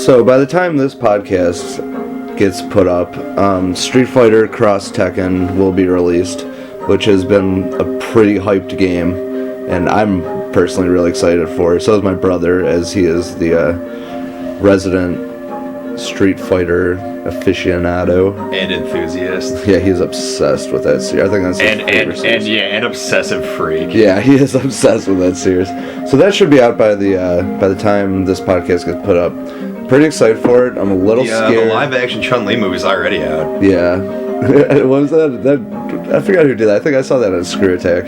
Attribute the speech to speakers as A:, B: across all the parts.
A: So by the time this podcast gets put up, Street Fighter Cross Tekken will be released, which has been a pretty hyped game, and I'm personally really excited for it. So is my brother, as he is the resident Street Fighter aficionado
B: and enthusiast.
A: Yeah, he's obsessed with that series. I think that's his favorite series.
B: And obsessive freak.
A: Yeah, he is obsessed with that series. So that should be out by the time this podcast gets put up. Pretty excited for it. I'm a little scared.
B: The live-action Chun-Li movie's already out.
A: Yeah. What was that? I forgot who did that. I think I saw that on Screw Attack.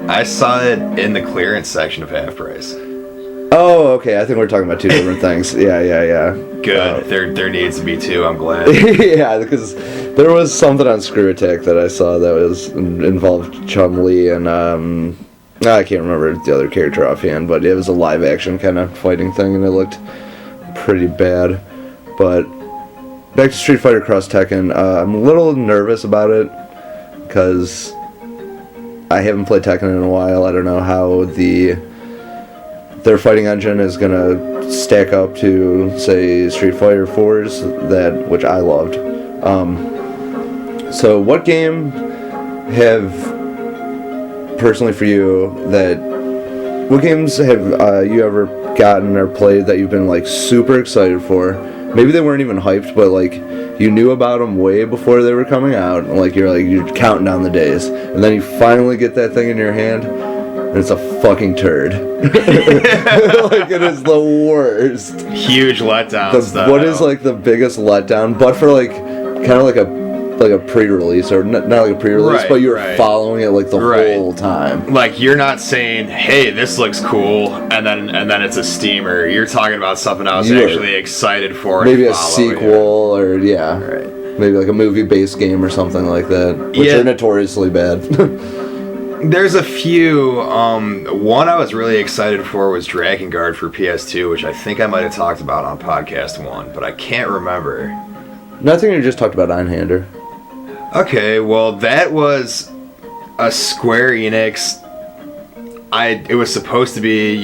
B: I saw it in the clearance section of Half Price.
A: Oh, okay. I think we're talking about two different things. Yeah.
B: Good. There needs to be two. I'm glad.
A: Yeah, because there was something on Screw Attack that I saw that was involved Chun-Li and I can't remember the other character offhand, but it was a live action kind of fighting thing, and it looked pretty bad. But back to Street Fighter Cross Tekken, I'm a little nervous about it because I haven't played Tekken in a while. I don't know how their fighting engine is gonna stack up to, say, Street Fighter 4's, which I loved. So what game have, personally for you, what games have you ever gotten or played that you've been like super excited for? Maybe they weren't even hyped, but like you knew about them way before they were coming out, and you're counting down the days, and then you finally get that thing in your hand, and it's a fucking turd. Like, it is the worst.
B: Huge letdown.
A: What is like the biggest letdown? But for like kind of like a pre-release, or not like a pre-release, but you were following it like the whole time.
B: Like, you're not saying, "Hey, this looks cool," and then it's a steamer. You're talking about something I was actually excited for.
A: Maybe a sequel, or maybe like a movie-based game or something like that, which are notoriously bad.
B: There's a few. One I was really excited for was Dragon Guard for PS2, which I think I might have talked about on podcast 1, but I can't remember.
A: Nothing. You just talked about Einhander.
B: Okay, well, that was a Square Enix. It was supposed to be,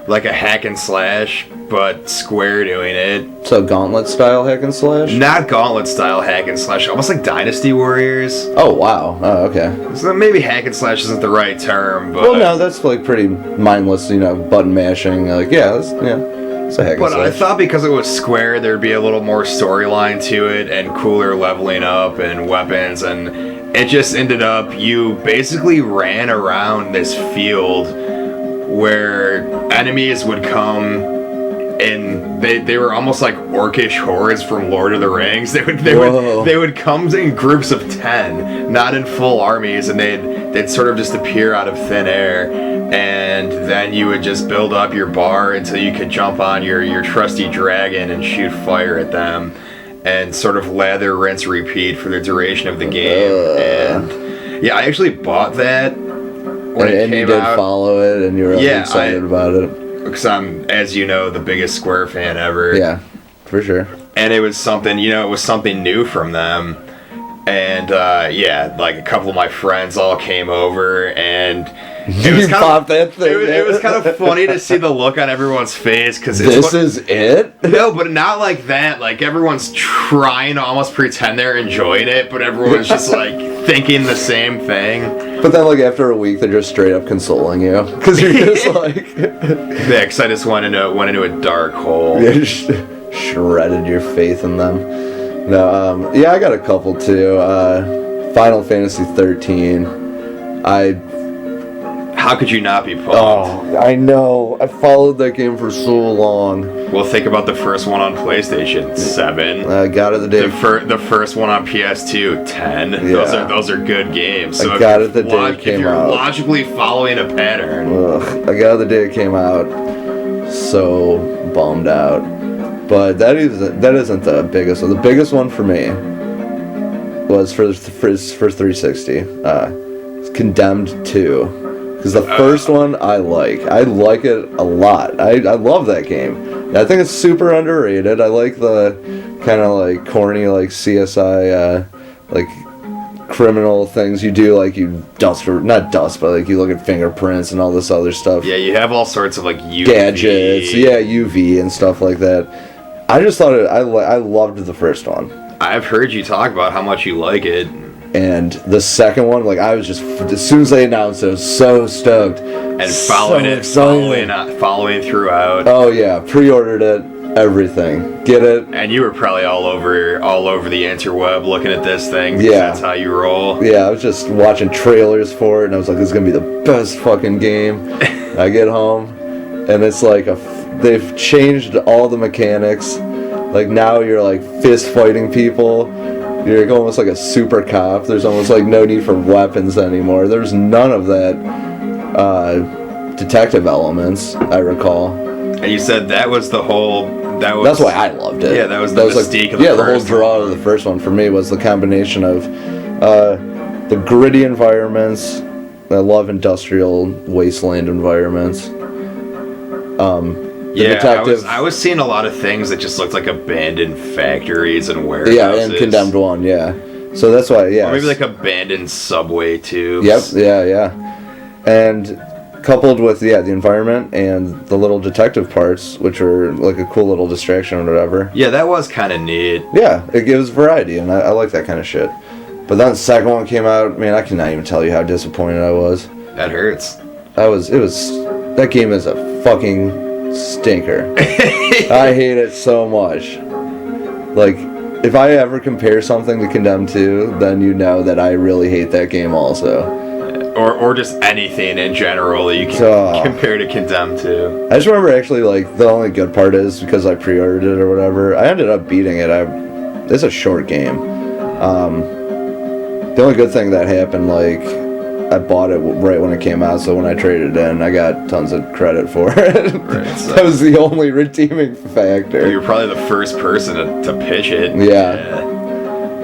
B: like a hack and slash, but Square doing it.
A: So Gauntlet style hack and slash?
B: Not Gauntlet style hack and slash, almost like Dynasty Warriors.
A: Oh, wow. Oh, okay.
B: So maybe hack and slash isn't the right term, but...
A: Well, no, that's like pretty mindless, button mashing. Like, it's a hack and slash.
B: But I thought because it was Square, there'd be a little more storyline to it and cooler leveling up and weapons, and it just ended up you basically ran around this field where enemies would come, and they were almost like orcish hordes from Lord of the Rings. They would come in groups of 10, not in full armies, and they'd sort of just appear out of thin air, and then you would just build up your bar until you could jump on your trusty dragon and shoot fire at them, and sort of lather, rinse, repeat for the duration of the game. And I actually bought that when it came out. And you did follow it, and you were really excited about it.
A: Because
B: I'm, as you know, the biggest Square fan ever.
A: Yeah, for sure.
B: And it was something, it was something new from them. And, like a couple of my friends all came over, and it was it was kind of funny to see the look on everyone's face, because
A: this is it?
B: No, but not like that. Like, everyone's trying to almost pretend they're enjoying it, but everyone's just like thinking the same thing.
A: But then, like, after a week, they're just straight up consoling you, because you're just like...
B: Yeah, because I just went into a dark hole.
A: You just shredded your faith in them. No, I got a couple too. Final Fantasy 13.
B: How could you not be pumped?
A: Oh, I know. I followed that game for so long.
B: Well, think about the first one on PlayStation 7.
A: I got it the day.
B: The first one on PS2 10. Yeah. Those are good games. So
A: I got it the day it came out.
B: If you're logically following a pattern.
A: I got it the day it came out. So bummed out. But that isn't the biggest one. The biggest one for me was for 360. It's Condemned 2. Because the first one I like it a lot. I love that game. I think it's super underrated. I like the kind of like corny like CSI like criminal things you do, like you not dust, but like you look at fingerprints and all this other stuff.
B: Yeah, you have all sorts of like UV.
A: Gadgets, UV and stuff like that. I just thought I loved the first one.
B: I've heard you talk about how much you like it.
A: And the second one, like I was just, as soon as they announced it, I was so stoked.
B: And following throughout.
A: Oh yeah, pre-ordered it, everything. Get it?
B: And you were probably all over the interweb looking at this thing.
A: Yeah.
B: That's how you roll.
A: Yeah, I was just watching trailers for it, and I was like, this is gonna be the best fucking game. I get home, and it's like they've changed all the mechanics. Like now you're like fist fighting people. You're like almost like a super cop. There's almost like no need for weapons anymore. There's none of that detective elements, I recall.
B: And you said that was the whole...
A: That's why I loved it.
B: Yeah, that was the mystique of the first one.
A: Yeah, the whole draw of the first one for me was the combination of the gritty environments. I love industrial wasteland environments.
B: I was seeing a lot of things that just looked like abandoned factories and warehouses.
A: Yeah, and Condemned 1, yeah. So that's why, yeah.
B: Or maybe like abandoned subway tubes.
A: Yep, yeah. And coupled with, the environment and the little detective parts, which are like a cool little distraction or whatever.
B: Yeah, that was kind of neat.
A: Yeah, it gives variety, and I like that kind of shit. But then the second one came out, man, I cannot even tell you how disappointed I was.
B: That hurts.
A: That game is a fucking stinker. I hate it so much. Like, if I ever compare something to Condemned 2, then you know that I really hate that game also.
B: Or just anything in general that you can compare to Condemned 2.
A: I just remember actually, like, the only good part is because I pre-ordered it or whatever, I ended up beating it. It's a short game. The only good thing that happened, like, I bought it right when it came out, so when I traded it in, I got tons of credit for it. Right, so that was the only redeeming factor.
B: You were probably the first person to pitch it.
A: Yeah.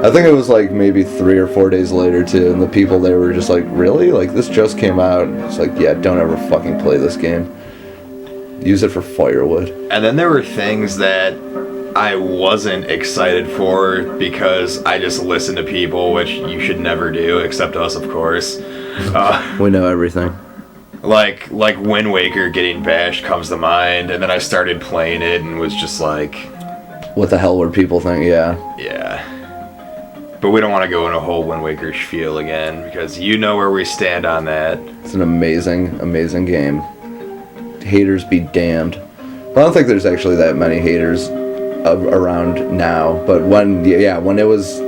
A: I think it was like maybe 3 or 4 days later too, and the people there were just like, really? Like, this just came out? It's like, yeah, don't ever fucking play this game. Use it for firewood.
B: And then there were things that I wasn't excited for because I just listened to people, which you should never do, except us, of course.
A: We know everything.
B: Like Wind Waker getting bashed comes to mind, and then I started playing it and was just like...
A: What the hell were people think? Yeah.
B: Yeah. But we don't want to go in a whole Wind Waker spiel again, because you know where we stand on that.
A: It's an amazing, amazing game. Haters be damned. Well, I don't think there's actually that many haters around now, but when it was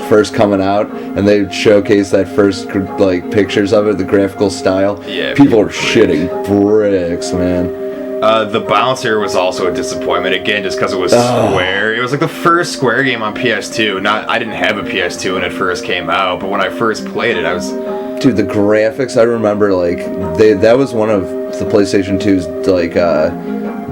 A: first coming out and they showcased that first like pictures of it, the graphical style, people were shitting bricks, man.
B: The bouncer was also a disappointment again, just because it was Square. It was like the first Square game on PS2. I didn't have a PS2 when it first came out, but when I first played it, I was...
A: Dude, the graphics, I remember, like, that was one of the PlayStation 2's, like,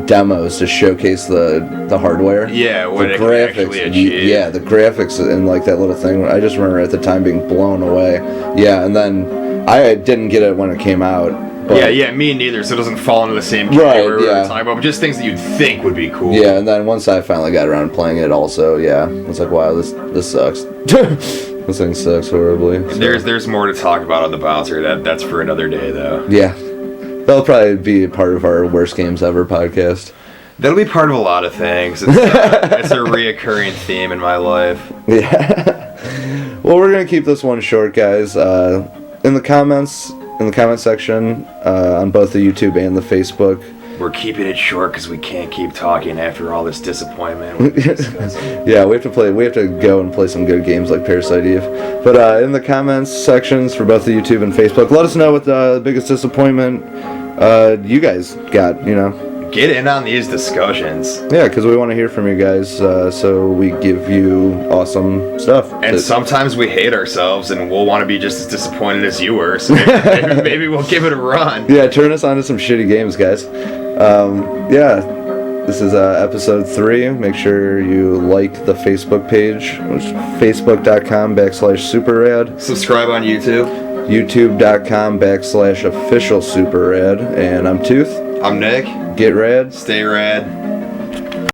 A: demos to showcase the hardware.
B: Yeah, what it
A: graphics,
B: can actually achieve.
A: Yeah, the graphics and, like, that little thing, I just remember at the time being blown away. Yeah, and then I didn't get it when it came out. But,
B: yeah, me neither, so it doesn't fall into the same category we were talking about, but just things that you'd think would be cool.
A: Yeah, and then once I finally got around to playing it also, I was like, wow, this sucks. This thing sucks horribly. So.
B: There's more to talk about on the bouncer. That's for another day, though.
A: Yeah. That'll probably be part of our Worst Games Ever podcast.
B: That'll be part of a lot of things. It's a reoccurring theme in my life.
A: Yeah. Well, we're going to keep this one short, guys. In the comment section, on both the YouTube and the Facebook.
B: We're keeping it short because we can't keep talking after all this disappointment.
A: Yeah, we have to go and play some good games like Parasite Eve. But in the comments sections for both the YouTube and Facebook, let us know what the biggest disappointment you guys got,
B: Get in on these discussions.
A: Yeah, because we want to hear from you guys, so we give you awesome stuff.
B: And sometimes we hate ourselves, and we'll want to be just as disappointed as you were, so maybe we'll give it a run.
A: Yeah, turn us on to some shitty games, guys. This is episode 3. Make sure you like the Facebook page, which is facebook.com/superrad.
B: Subscribe on YouTube.
A: youtube.com/officialsuperrad. And I'm Tooth.
B: I'm Nick.
A: Get rad.
B: Stay rad.